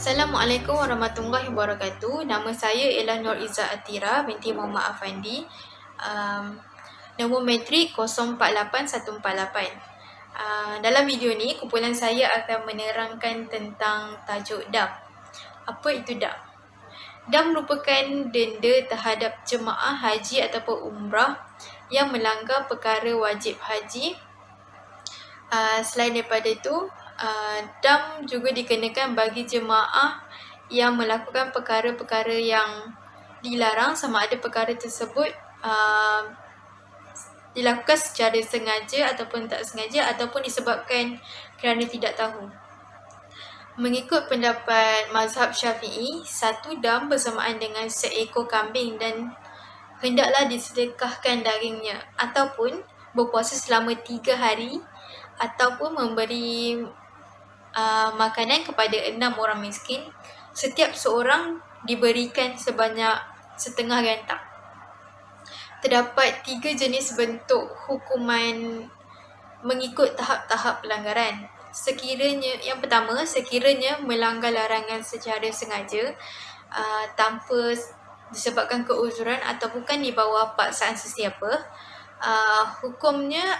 Assalamualaikum warahmatullahi wabarakatuh. Nama saya ialah Nur Izzat Atira binti Muhammad Afandi. Nombor metrik 048148. Dalam video ni, kumpulan saya akan menerangkan tentang tajuk dam. Apa itu dam? Dam merupakan denda terhadap jemaah haji ataupun umrah yang melanggar perkara wajib haji. Selain daripada itu, dam juga dikenakan bagi jemaah yang melakukan perkara-perkara yang dilarang, sama ada perkara tersebut dilakukan secara sengaja ataupun tak sengaja, ataupun disebabkan kerana tidak tahu. Mengikut pendapat mazhab Syafi'i, satu dam bersamaan dengan seekor kambing dan hendaklah disedekahkan dagingnya, ataupun berpuasa selama 3 hari, ataupun memberi makanan kepada 6 orang miskin. Setiap seorang diberikan sebanyak setengah gantak. Terdapat 3 jenis bentuk hukuman mengikut tahap-tahap pelanggaran. Yang pertama, sekiranya melanggar larangan secara sengaja tanpa disebabkan keuzuran atau bukan di bawah paksaan sesiapa, hukumnya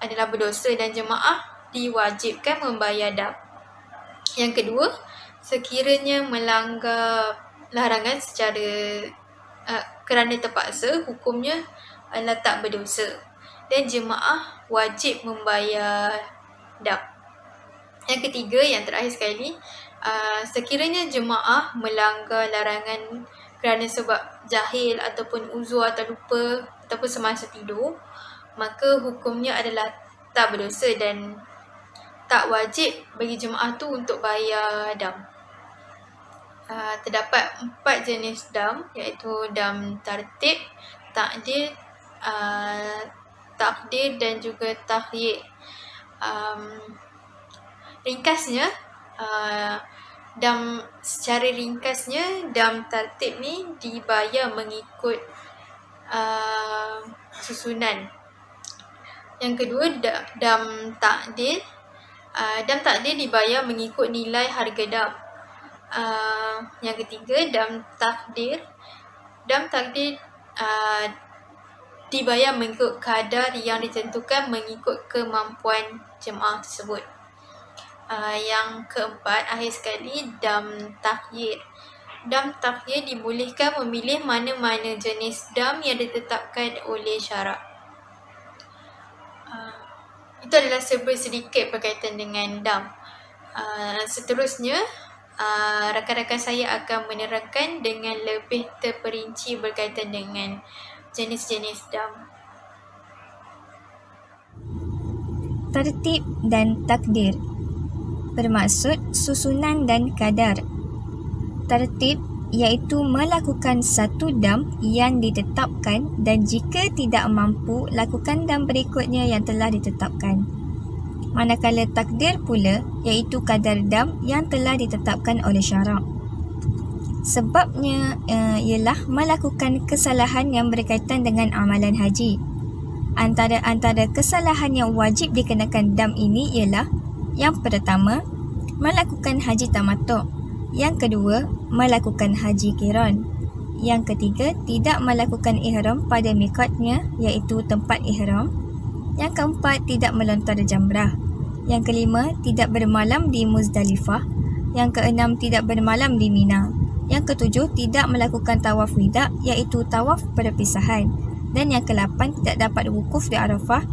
adalah berdosa dan jemaah diwajibkan membayar dam. Yang kedua, sekiranya melanggar larangan secara kerana terpaksa, hukumnya adalah tak berdosa dan jemaah wajib membayar dam. Yang ketiga, yang terakhir sekali, sekiranya jemaah melanggar larangan kerana sebab jahil ataupun uzur atau lupa ataupun semasa tidur, maka hukumnya adalah tak berdosa dan tak wajib bagi jemaah tu untuk bayar dam. Terdapat 4 jenis dam, iaitu dam tartib, takdir, takdir dan juga takhyir. Secara ringkasnya, dam tartib ni dibayar mengikut susunan. Yang kedua, dam takdir. Dam takdir dibayar mengikut nilai harga dam. Yang ketiga, dam takdir. Dam takdir dibayar mengikut kadar yang ditentukan mengikut kemampuan jemaah tersebut. Yang keempat, akhir sekali, dam takhyir. Dam takhyir dibolehkan memilih mana-mana jenis dam yang ditetapkan oleh syarak. Itu adalah sedikit berkaitan dengan dam. Seterusnya, rakan-rakan saya akan menerangkan dengan lebih terperinci berkaitan dengan jenis-jenis dam. Tertib dan takdir bermaksud susunan dan kadar. Tertib iaitu melakukan satu dam yang ditetapkan, dan jika tidak mampu, lakukan dam berikutnya yang telah ditetapkan. Manakala takdir pula iaitu kadar dam yang telah ditetapkan oleh syarak. Sebabnya ialah melakukan kesalahan yang berkaitan dengan amalan haji. Antara kesalahan yang wajib dikenakan dam ini ialah: yang pertama, melakukan haji tamattu'. Yang kedua, melakukan haji qiran. Yang ketiga, tidak melakukan ihram pada miqatnya, iaitu tempat ihram. Yang keempat, tidak melontar jamrah. Yang kelima, tidak bermalam di Muzdalifah. Yang keenam, tidak bermalam di Mina. Yang ketujuh, tidak melakukan tawaf wida', iaitu tawaf perpisahan. Dan yang ke-8, tidak dapat wukuf di Arafah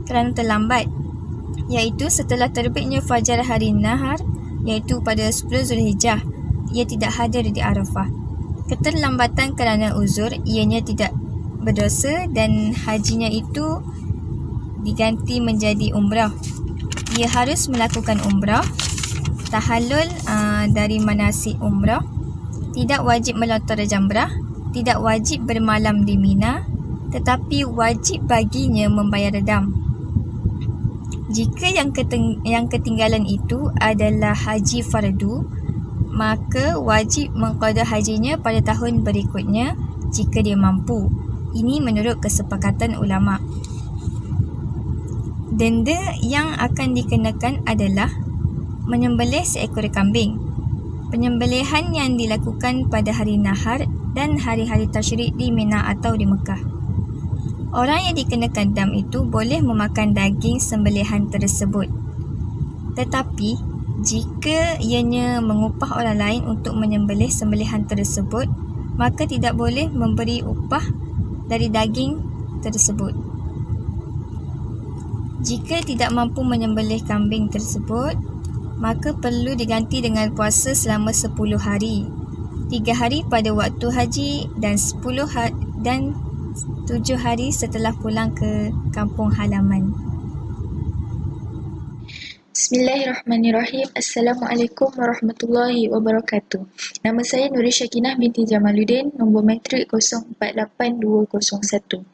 kerana terlambat, iaitu setelah terbitnya fajar hari nahar, iaitu pada 10 Zulhijjah, ia tidak hadir di Arafah. Keterlambatan kerana uzur, ianya tidak berdosa dan hajinya itu diganti menjadi umrah. Ia harus melakukan umrah, tahallul dari manasik umrah, tidak wajib melontar jamrah, tidak wajib bermalam di Mina, tetapi wajib baginya membayar dam. Jika yang ketinggalan itu adalah haji fardu, maka wajib mengqada hajinya pada tahun berikutnya jika dia mampu. Ini menurut kesepakatan ulama. Denda yang akan dikenakan adalah menyembelih seekor kambing. Penyembelihan yang dilakukan pada hari Nahar dan hari-hari Tasyrik di Mina atau di Mekah. Orang yang dikenakan dam itu boleh memakan daging sembelihan tersebut. Tetapi, jika ianya mengupah orang lain untuk menyembelih sembelihan tersebut, maka tidak boleh memberi upah dari daging tersebut. Jika tidak mampu menyembelih kambing tersebut, maka perlu diganti dengan puasa selama 10 hari. 3 hari pada waktu haji dan 7 hari setelah pulang ke kampung halaman. Bismillahirrahmanirrahim. Assalamualaikum warahmatullahi wabarakatuh. Nama saya Nuri Syakinah binti Jamaluddin, nombor matrik 048201.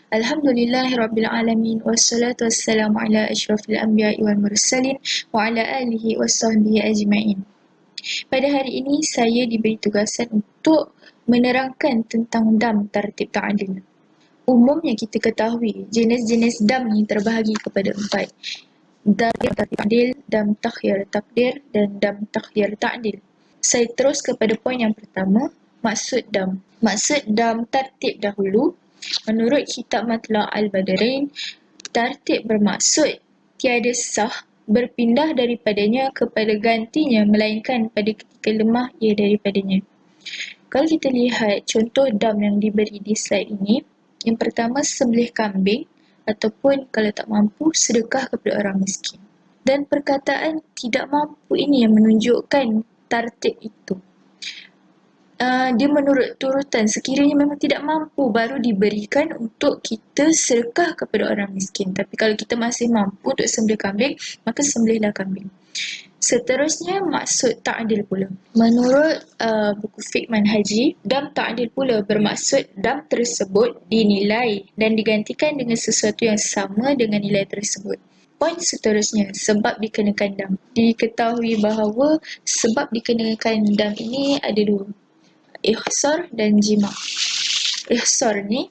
Alhamdulillahirrabbilalamin. Wassalatu wassalamu ala asyrafil anbiya'i wal mursalin wa ala alihi wasahbihi ajma'in. Pada hari ini saya diberi tugasan untuk menerangkan tentang dam tartib ta'dil. Umumnya kita ketahui jenis-jenis dam ini terbahagi kepada 4. Dam tartib ta'dil, dam takhir takdir dan dam takhir ta'dil. Saya terus kepada poin yang pertama, maksud dam. Maksud dam tartib dahulu. Menurut kitab Matla' al-Badarain, tartib bermaksud tiada sah berpindah daripadanya kepada gantinya melainkan pada ketika lemah ia daripadanya. Kalau kita lihat contoh dam yang diberi di slide ini, yang pertama sembelih kambing ataupun kalau tak mampu sedekah kepada orang miskin. Dan perkataan tidak mampu ini yang menunjukkan tartib itu. Dia menurut turutan, sekiranya memang tidak mampu baru diberikan untuk kita sedekah kepada orang miskin. Tapi kalau kita masih mampu untuk sembelih kambing, maka sembelihlah kambing. Seterusnya maksud ta'dil pula. Menurut buku fiqh manhaji, dam ta'dil pula bermaksud dam tersebut dinilai dan digantikan dengan sesuatu yang sama dengan nilai tersebut. Poin seterusnya, sebab dikenakan dam. Diketahui bahawa sebab dikenakan dam ini ada 2. Ihsar dan jima'. Ihsar ni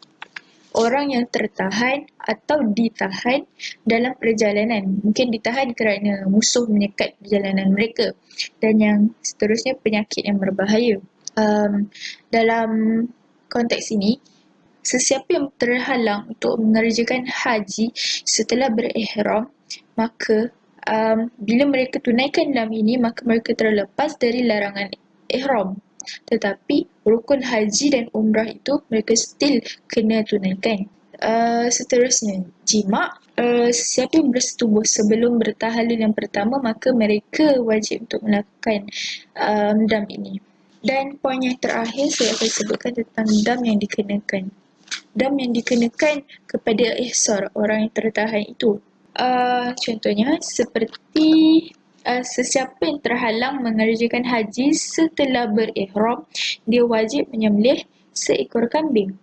orang yang tertahan atau ditahan dalam perjalanan. Mungkin ditahan kerana musuh menyekat perjalanan mereka. Dan yang seterusnya penyakit yang berbahaya. Dalam konteks ini, sesiapa yang terhalang untuk mengerjakan haji setelah berihram, maka bila mereka tunaikan dam ini, maka mereka terlepas dari larangan ihram. Tetapi rukun haji dan umrah itu mereka still kena tunaikan. Seterusnya, jima'. Siapa yang bersetubuh sebelum bertahalul yang pertama, maka mereka wajib untuk melakukan dam ini. Dan poin yang terakhir saya akan sebutkan tentang dam yang dikenakan. Dam yang dikenakan kepada ihsar, orang yang tertahan itu. Contohnya seperti sesiapa yang terhalang mengerjakan haji setelah berihram, dia wajib menyembelih seekor kambing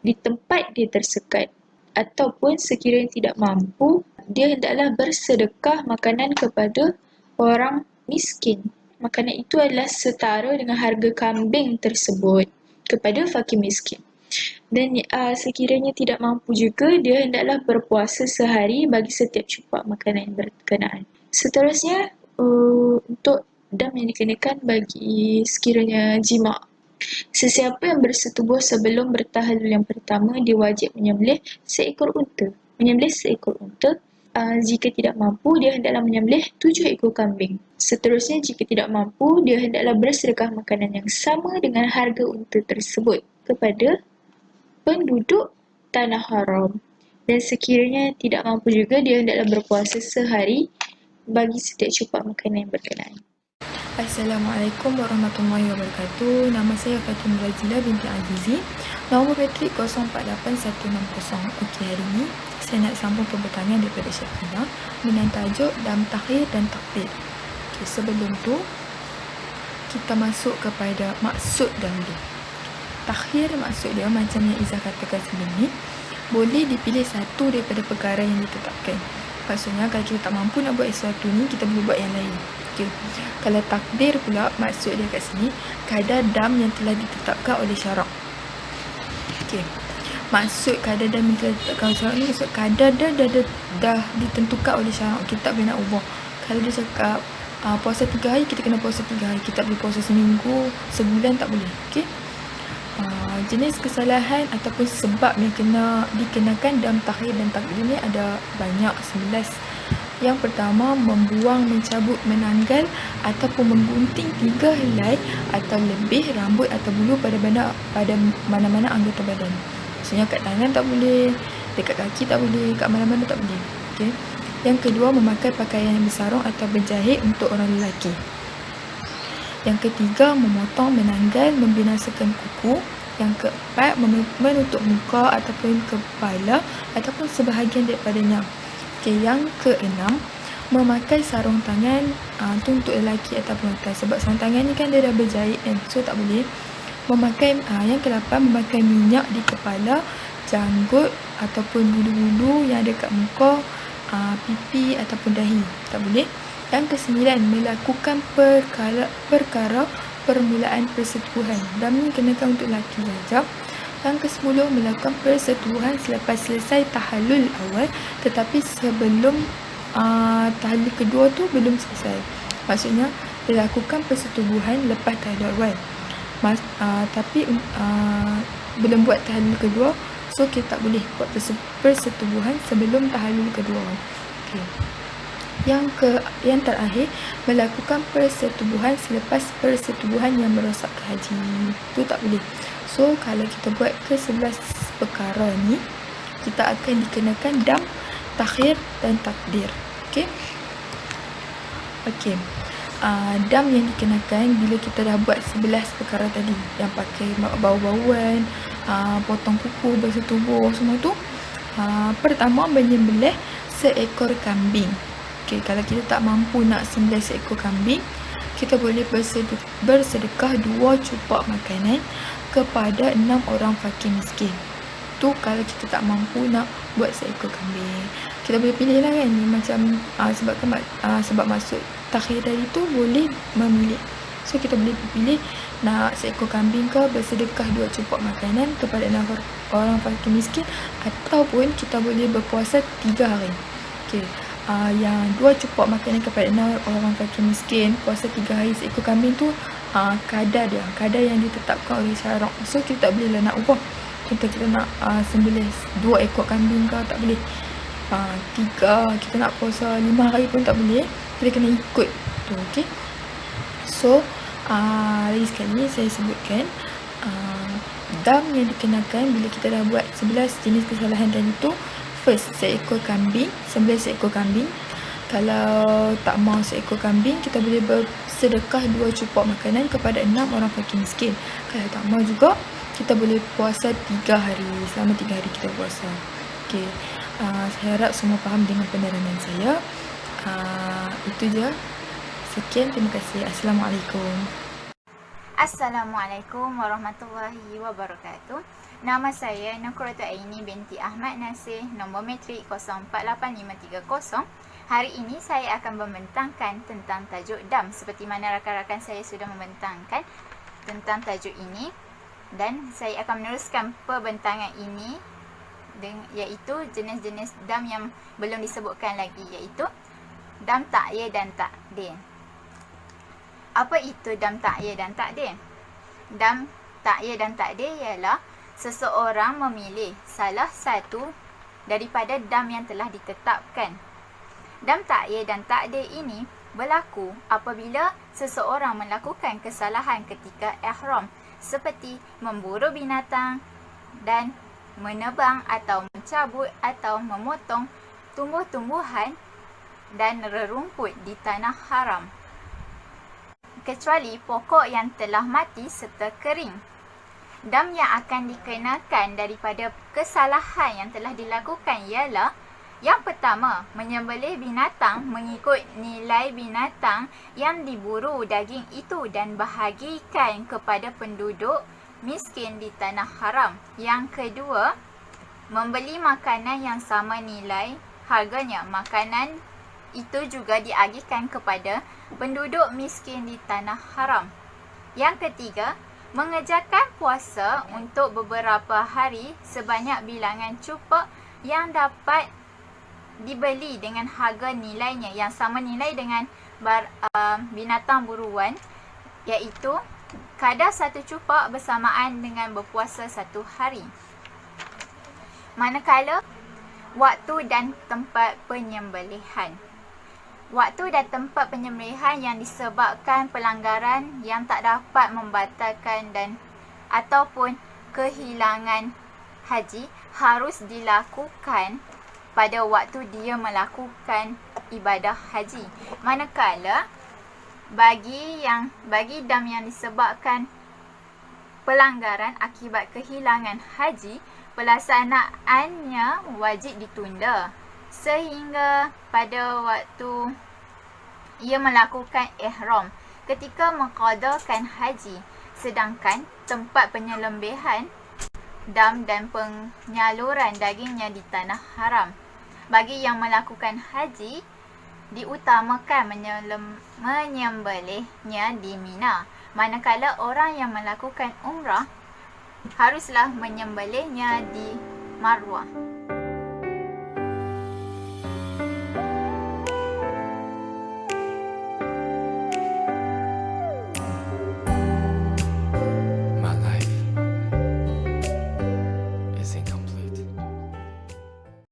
di tempat dia tersekat. Ataupun sekiranya tidak mampu, dia hendaklah bersedekah makanan kepada orang miskin. Makanan itu adalah setara dengan harga kambing tersebut kepada fakir miskin. Dan sekiranya tidak mampu juga, dia hendaklah berpuasa sehari bagi setiap cupak makanan yang berkenaan. Seterusnya, untuk dam yang dikenakan bagi sekiranya jima'. Sesiapa yang bersetubuh sebelum bertahalul yang pertama, dia wajib menyembelih seekor unta. Menyembelih seekor unta. Jika tidak mampu, dia hendaklah menyembelih 7 ekor kambing. Seterusnya, jika tidak mampu, dia hendaklah bersedekah makanan yang sama dengan harga unta tersebut kepada penduduk tanah haram. Dan sekiranya tidak mampu juga, dia hendaklah berpuasa sehari bagi setiap cupak makanan yang berkenaan. Assalamualaikum warahmatullahi wabarakatuh. Nama saya Fatimah Razila binti Azizi, nombor matrik 048160. Okey, hari ini saya nak sambung pertanyaan daripada Syakinah dengan tajuk dam takhir dan takdir. Okey, sebelum tu kita masuk kepada maksud dahulu. Takhir maksud dia macam yang Izzah katakan sebelum ni, boleh dipilih satu daripada perkara yang ditetapkan. Maksudnya kalau kita tak mampu nak buat sesuatu ni, kita boleh buat yang lain. Okay. Kalau takdir pula, maksud dia kat sini, kadar dam yang telah ditetapkan oleh syarak. Okay. Maksud kadar dam yang telah ditetapkan oleh syarak ni, maksud kadar dah ditentukan oleh syarak. Kita tak boleh nak ubah. Kalau dia cakap puasa 3 hari, kita kena puasa 3 hari. Kita boleh puasa seminggu, sebulan tak boleh. Okey. Jenis kesalahan ataupun sebab yang dikenakan dam takhir dan takdir ni ada banyak, 11. Yang pertama, membuang, mencabut, menanggal ataupun menggunting 3 helai atau lebih rambut atau bulu pada mana-mana anggota badan. Maksudnya kat tangan tak boleh, dekat kaki tak boleh, kat mana-mana tak boleh. Okey. Yang kedua, memakai pakaian yang bersarung atau berjahit untuk orang lelaki. Yang ketiga, memotong, menanggal, membinasakan kuku. Yang keempat, menutup muka ataupun kepala ataupun sebahagian daripadanya. Okey, yang keenam, memakai sarung tangan tu untuk lelaki atau perempuan. Sebab sarung tangan ni kan dia dah berjahit kan, so tak boleh. Yang ke-8, memakai minyak di kepala, janggut ataupun bulu-bulu yang ada kat muka, pipi ataupun dahi. Tak boleh. Yang ke-9, melakukan perkara permulaan persetubuhan. Dam ni kenakan untuk lelaki saja. Yang ke-10, melakukan persetubuhan selepas selesai tahallul awal, tetapi sebelum tahallul kedua tu belum selesai. Maksudnya dilakukan persetubuhan lepas tahallul awal. Tapi belum buat tahallul kedua, so kita tak boleh buat persetubuhan sebelum tahallul kedua. Okay. Yang terakhir, melakukan persetubuhan selepas persetubuhan yang merosak haji. Itu tak boleh. So kalau kita buat ke-11 perkara ni, kita akan dikenakan dam, takhir dan takdir. Okey. Okey. Dam yang dikenakan bila kita dah buat 11 perkara tadi, yang pakai bau-bauan, potong kuku, bersetubuh, semua tu. Pertama, menyembelih seekor kambing. Okay, kalau kita tak mampu nak sembelih seekor kambing, kita boleh bersedekah 2 cupak makanan kepada 6 orang fakir miskin. Tu kalau kita tak mampu nak buat seekor kambing. Kita boleh pilih lah kan, ni macam sebab masuk takhir tadi tu boleh memilih. So kita boleh pilih nak seekor kambing ke bersedekah 2 cupak makanan kepada 6 orang fakir miskin, ataupun kita boleh berpuasa 3 hari. Okay. Yang 2 cupak makanan kepada 6 orang fakir miskin, puasa 3 hari seekor kambing tu, kadar yang ditetapkan oleh syarak. So kita tak boleh lah nak ubah. Contoh kita nak sembelih 2 ekor kambing ke, tak boleh. 3, kita nak puasa 5 hari pun tak boleh. Kita kena ikut tu. Okay. So lagi sekali saya sebutkan, dam yang dikenakan bila kita dah buat 11 jenis kesalahan tadi tu. First, sembelih seekor kambing. Kalau tak mahu seekor kambing, kita boleh bersedekah 2 cupak makanan kepada 6 orang fakir miskin. Kalau tak mahu juga, kita boleh puasa 3 hari. Selama 3 hari kita puasa. Okay. Saya harap semua faham dengan penerangan saya. Itu je. Sekian, terima kasih. Assalamualaikum. Assalamualaikum warahmatullahi wabarakatuh. Nama saya Nukratul Aini binti Ahmad Nasir, nombor matrik 048530. Hari ini saya akan membentangkan tentang tajuk dam, seperti mana rakan-rakan saya sudah membentangkan tentang tajuk ini, dan saya akan meneruskan perbentangan ini, iaitu jenis-jenis dam yang belum disebutkan lagi, iaitu dam ta'yir dan takdir. Apa itu dam ta'yir dan takdir? Dam ta'yir dan takdir ialah seseorang memilih salah satu daripada dam yang telah ditetapkan. Dam ta'yir dan takdir ini berlaku apabila seseorang melakukan kesalahan ketika ihram, seperti memburu binatang dan menebang atau mencabut atau memotong tumbuh-tumbuhan dan rerumput di tanah haram, kecuali pokok yang telah mati serta kering. Dam yang akan dikenakan daripada kesalahan yang telah dilakukan ialah: yang pertama, menyembelih binatang mengikut nilai binatang yang diburu daging itu dan bahagikan kepada penduduk miskin di tanah haram. Yang kedua, membeli makanan yang sama nilai harganya. Makanan itu juga diagihkan kepada penduduk miskin di tanah haram. Yang ketiga, mengerjakan puasa untuk beberapa hari sebanyak bilangan cupak yang dapat dibeli dengan harga nilainya yang sama nilai dengan binatang buruan, iaitu kadar 1 cupak bersamaan dengan berpuasa 1 hari. Manakala waktu dan tempat penyembelihan. Waktu dan tempat penyembelihan yang disebabkan pelanggaran yang tak dapat membatalkan dan ataupun kehilangan haji harus dilakukan pada waktu dia melakukan ibadah haji. Manakala bagi dam yang disebabkan pelanggaran akibat kehilangan haji, pelaksanaannya wajib ditunda sehingga pada waktu ia melakukan ihram ketika mengqadakan haji, sedangkan tempat penyembelihan dam dan penyaluran dagingnya di tanah haram. Bagi yang melakukan haji, diutamakan menyembelihnya di Mina, manakala orang yang melakukan umrah haruslah menyembelihnya di Marwah.